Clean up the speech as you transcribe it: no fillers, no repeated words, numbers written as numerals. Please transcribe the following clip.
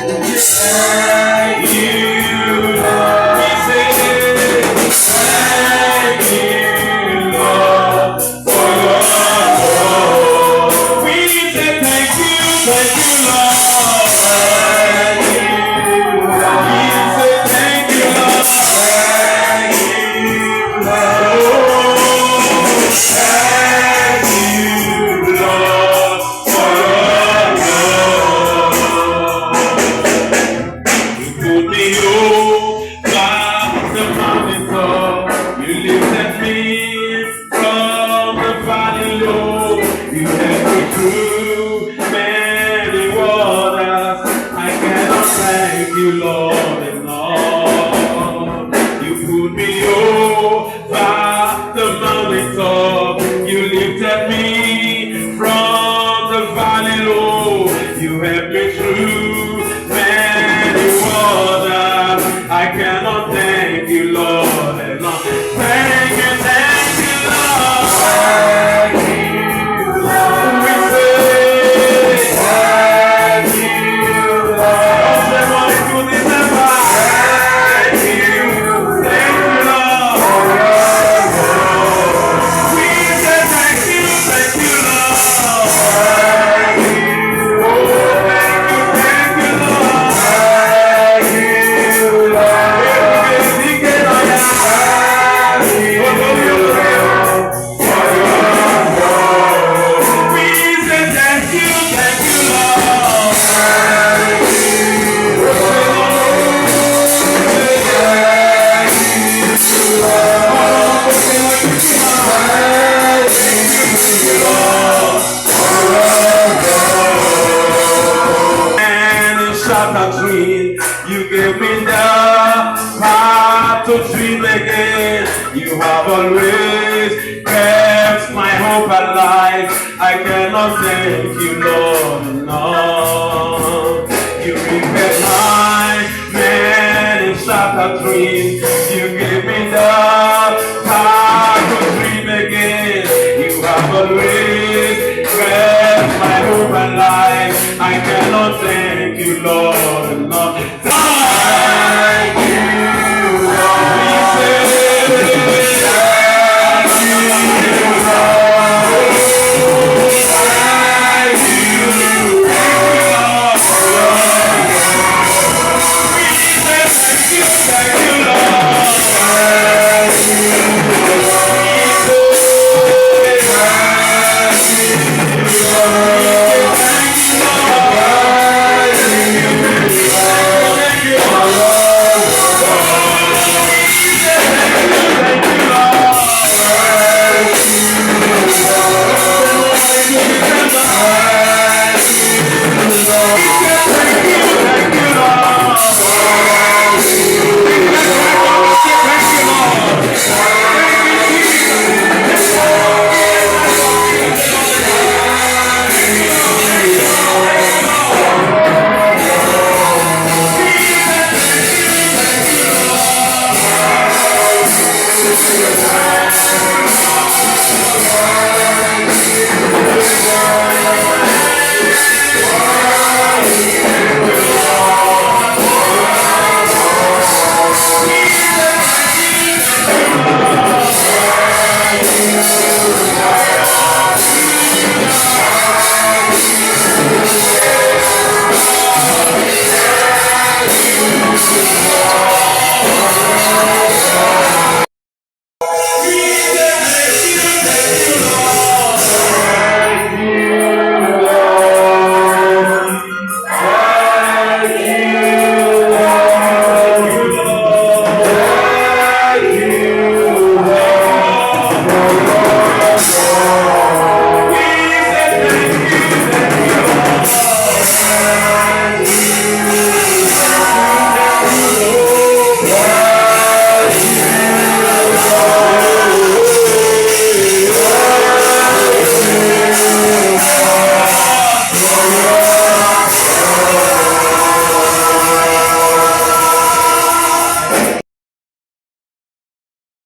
Thank you, Lord. We say, thank you, Lord, for your love. We say thank you, Lord. Thank you, Lord. We say thank you, Lord. Thank you, Lord. Thank you, Lord, for your love. You put me over the mountain top. You lifted me from the valley low. You led me through many waters. I cannot thank you, Lord, enough. You put me over the mountain top. You lifted me from the valley low. You helped me through many waters. I cannot thank you, Lord, enough. Thank you, Lord. Thank you, Lord. We say thank you, Lord. Everybody do this ever. Thank you, Lord. We say thank you, Lord. Thank you, oh, thank you, Lord. Thank you, Lord. We say thank you, Lord. Thank you, and in shattered dream, you gave me the power to dream again. You have always kept my hope alive. I cannot thank you, Lord, enough.